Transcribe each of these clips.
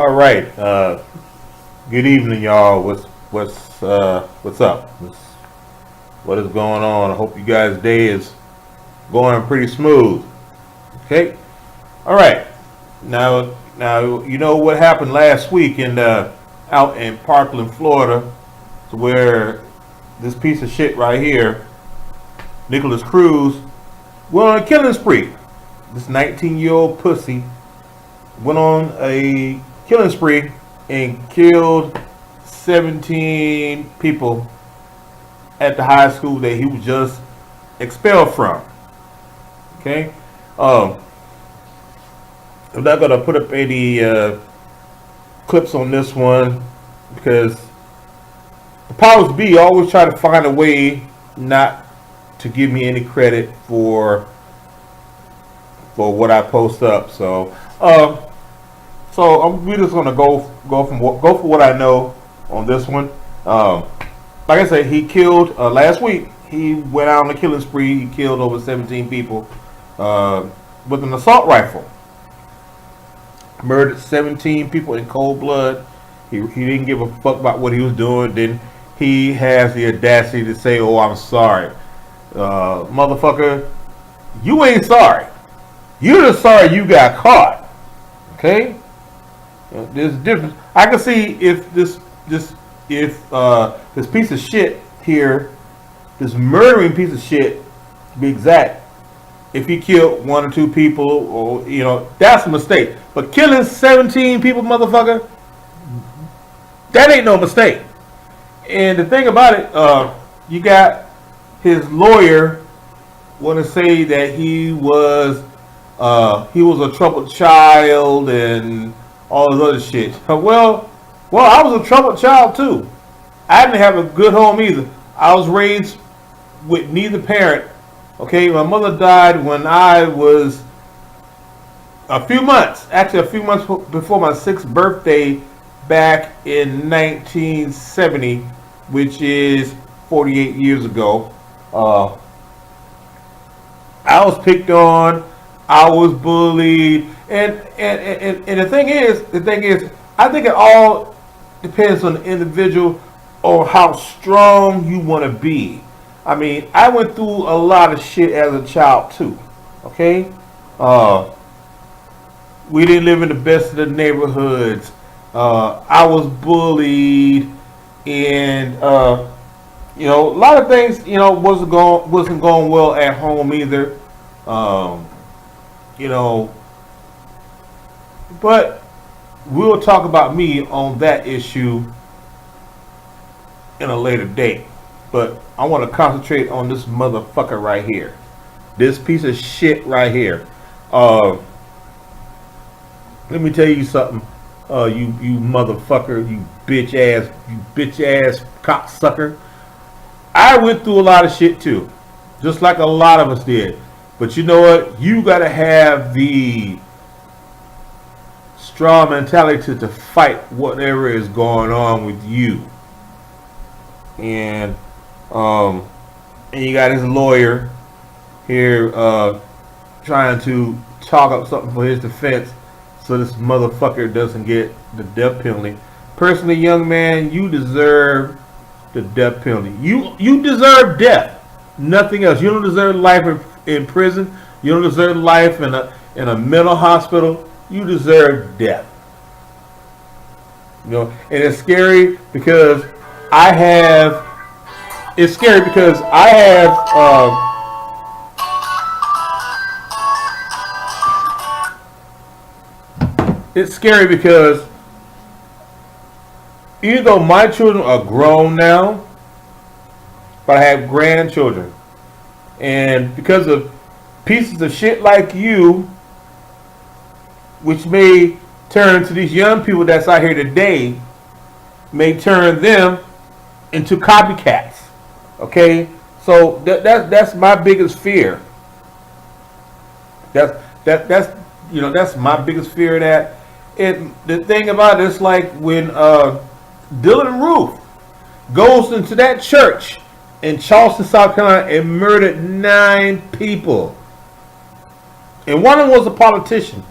All right. Good evening, y'all. What's up? What is going on? I hope you guys' day is going pretty smooth. Okay. All right. Now you know what happened last week out in Parkland, Florida, to where this piece of shit right here, Nickolas Cruz, went on a killing spree. This 19-year-old pussy went on a killing spree and killed 17 people at the high school that he was just expelled from. Okay, I'm not gonna put up any clips on this one because the powers be always try to find a way not to give me any credit for what I post up. So we're just gonna go for what I know on this one. Like I said, he killed last week. He went out on a killing spree. He killed over 17 people with an assault rifle. Murdered 17 people in cold blood. He didn't give a fuck about what he was doing. Then he has the audacity to say, "Oh, I'm sorry, motherfucker. You ain't sorry. You're just sorry you got caught." Okay. There's a difference. I can see if this piece of shit here, this murdering piece of shit, to be exact, if he killed one or two people, or that's a mistake. But killing 17 people, motherfucker, that ain't no mistake. And the thing about it, you got his lawyer want to say that he was a troubled child and all this other shit. Well, I was a troubled child too. I didn't have a good home either. I was raised with neither parent. Okay, my mother died when I was a few months before my 6th birthday back in 1970, which is 48 years ago. I was picked on. I was bullied, and the thing is, I think it all depends on the individual or how strong you want to be. I mean, I went through a lot of shit as a child too. Okay, we didn't live in the best of the neighborhoods. I was bullied, and a lot of things wasn't going well at home either. But we'll talk about me on that issue in a later date. But I want to concentrate on this motherfucker right here. This piece of shit right here. Let me tell you something. You motherfucker, you bitch ass cocksucker. I went through a lot of shit too. Just like a lot of us did. But you know what? You gotta have the strong mentality to fight whatever is going on with you. And you got his lawyer here trying to talk up something for his defense so this motherfucker doesn't get the death penalty. Personally, young man, you deserve the death penalty. You deserve death. Nothing else. You don't deserve life in prison. You don't deserve life in a mental hospital. You deserve death. And it's scary because I have. It's scary because I have. It's scary because even though my children are grown now, but I have grandchildren, and because of pieces of shit like you, which may turn to these young people that's out here today, may turn them into copycats. Okay, so that's my biggest fear. That's my biggest fear of that. The thing about it is like when Dylan Roof goes into that church in Charleston, South Carolina, and murdered 9 people. And one of them was a politician.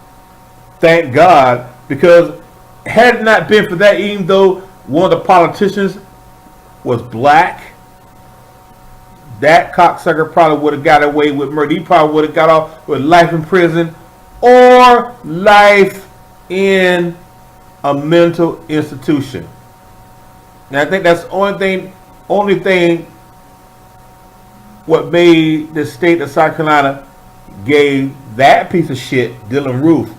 Thank God, because Had it not been for that, even though one of the politicians was black, that cocksucker probably would have got away with murder. He probably would have got off with life in prison or life in a mental institution. And I think that's the only thing what made the state of South Carolina gave that piece of shit, Dylan Roof,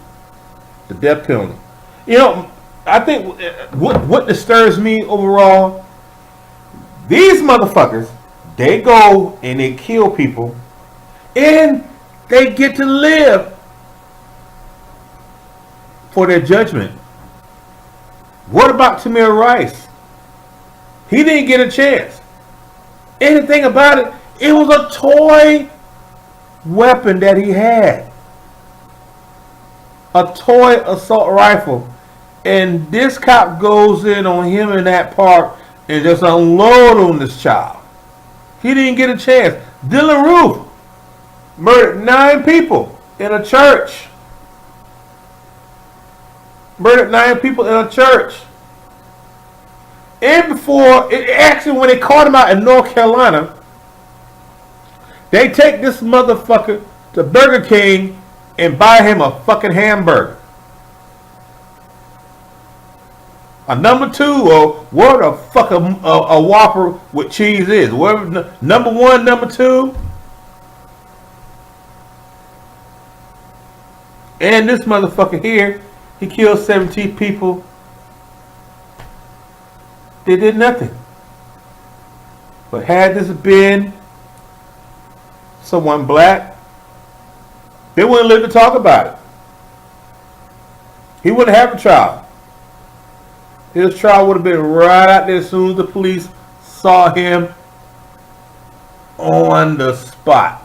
the death penalty. You know, I think what disturbs me overall, these motherfuckers, they go and they kill people and they get to live for their judgment. What about Tamir Rice? He didn't get a chance. Anything about it, it was a toy weapon that he had. A toy assault rifle. And this cop goes in on him in that park and just unload on this child. He didn't get a chance. Dylan Roof murdered 9 people in a church. Murdered 9 people in a church. And before, actually when they caught him out in North Carolina, they take this motherfucker to Burger King and buy him a fucking hamburger. A number 2, or what the fuck a Whopper with cheese is. Whatever, number 1, number 2. And this motherfucker here, he killed 17 people. They did nothing. But had this been someone black, they wouldn't live to talk about it. He wouldn't have a trial. His trial would have been right out there as soon as the police saw him on the spot.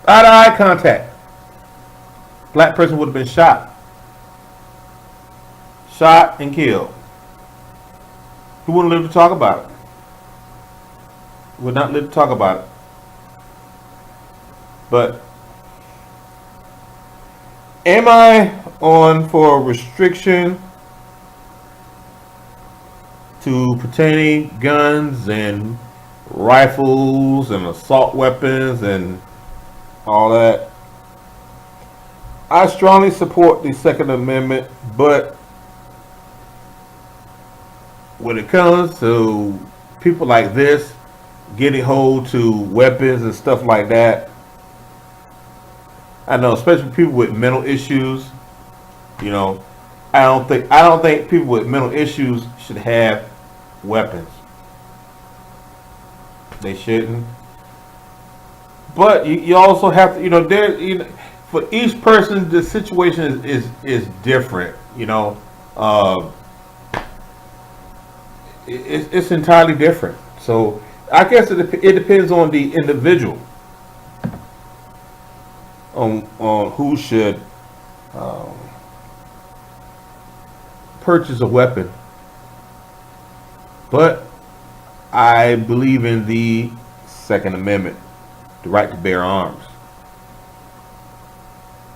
Eye-to-eye contact. Black person would have been shot. Shot and killed. He wouldn't live to talk about it. Would not live to talk about it. But am I on for restriction to pertaining guns and rifles and assault weapons and all that? I strongly support the Second Amendment, but when it comes to people like this getting hold to weapons and stuff like that, I know, especially people with mental issues, you know, I don't think people with mental issues should have weapons. They shouldn't. But you also have to, you know, for each person the situation is different, you know. It's entirely different. So I guess it depends on the individual on who should purchase a weapon. But I believe in the Second Amendment, the right to bear arms.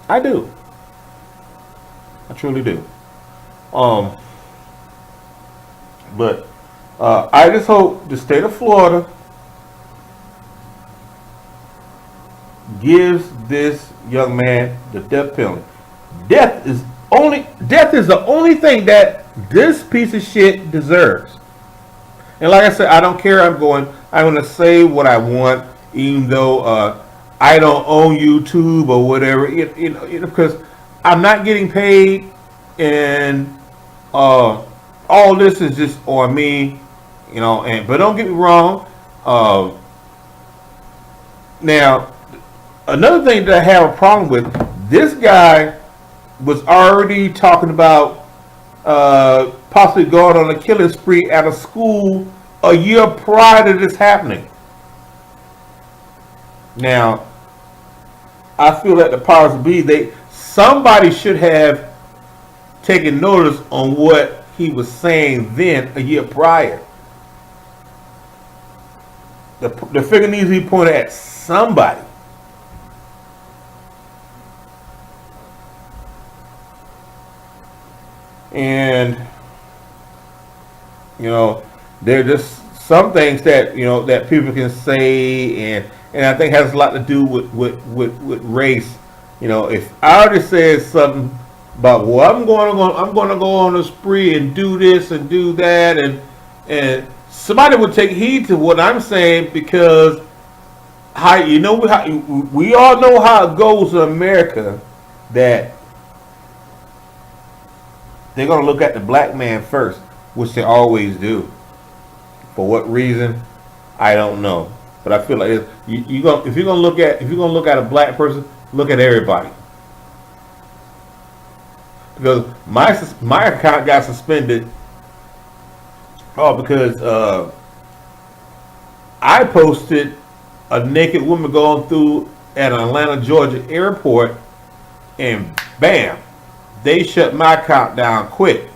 I do. I truly do. But I just hope the state of Florida gives this young man the death penalty. Death is the only thing that this piece of shit deserves. And like I said, I don't care. I'm going to say what I want, even though I don't own YouTube or whatever. You know, because I'm not getting paid, and all this is just on me. You know, but don't get me wrong. Now, another thing that I have a problem with, this guy was already talking about possibly going on a killing spree at a school a year prior to this happening. Now, I feel that the powers that be, somebody should have taken notice on what he was saying then a year prior. The finger needs to be pointed at somebody. And you know, there are just some things that that people can say, and I think has a lot to do with race. If I already said something about, well, I'm going to go on a spree and do this and do that, and somebody would take heed to what I'm saying, because how we all know how it goes in America, that they're going to look at the black man first, which they always do. For what reason, I don't know. But I feel like if you're gonna look at a black person, look at everybody. Because my account got suspended, because I posted a naked woman going through at an Atlanta, Georgia airport, and bam, they shut my account down quick.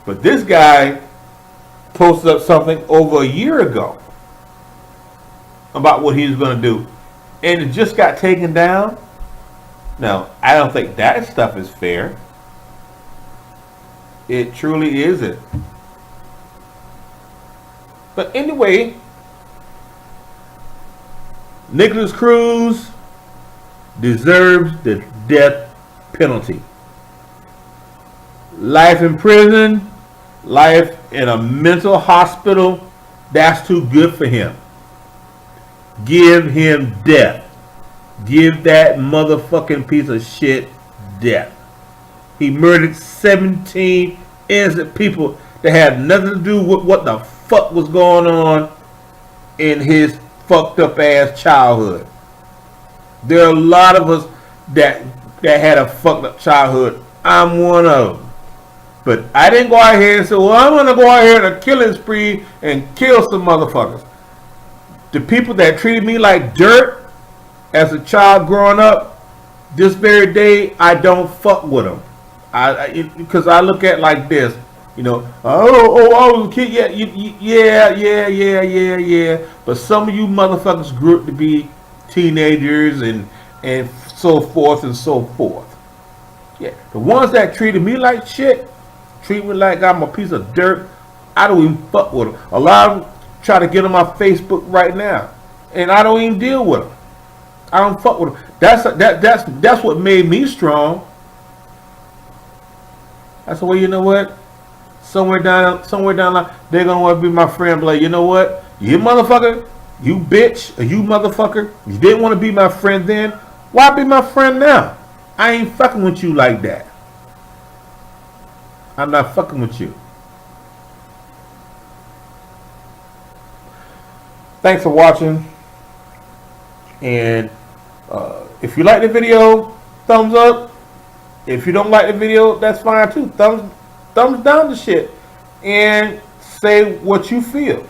But this guy posted up something over a year ago about what he was going to do, and it just got taken down. Now, I don't think that stuff is fair. It truly isn't. But anyway, Nickolas Cruz deserves the death penalty. Life in prison, life in a mental hospital, that's too good for him. Give him death. Give that motherfucking piece of shit death. He murdered 17 innocent people that had nothing to do with what the fuck was going on in his fucked up ass childhood. There are a lot of us that had a fucked up childhood. I'm one of them. But I didn't go out here and say, well, I'm going to go out here on a killing spree and kill some motherfuckers. The people that treated me like dirt as a child growing up, this very day, I don't fuck with them. Because I look at it like this, I was a kid, yeah. But some of you motherfuckers grew up to be teenagers and so forth and so forth. Yeah, the ones that treated me like shit, treat me like I'm a piece of dirt, I don't even fuck with them. A lot of them try to get on my Facebook right now, and I don't even deal with them. I don't fuck with them. That's what made me strong. That's the way, you know what? Somewhere down the line, they're gonna want to be my friend. But like, you know what? You motherfucker, you bitch, or you motherfucker, you didn't want to be my friend then. Why be my friend now? I ain't fucking with you like that. I'm not fucking with you. Thanks for watching. And if you like the video, thumbs up. If you don't like the video, that's fine too. Thumbs down the shit. And say what you feel.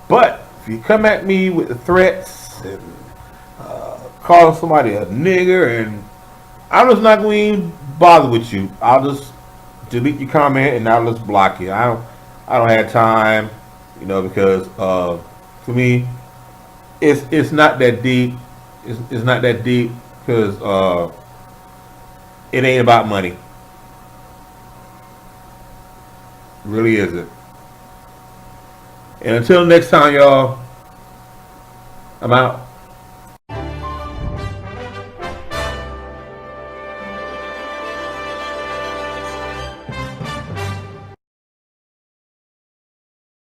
But if you come at me with threats and calling somebody a nigger, and I'm just not going to even bother with you. I'll just delete your comment and I'll just block you. I don't have time, because for me, it's not that deep. It's not that deep, because it ain't about money. It really isn't. And until next time, y'all, I'm out.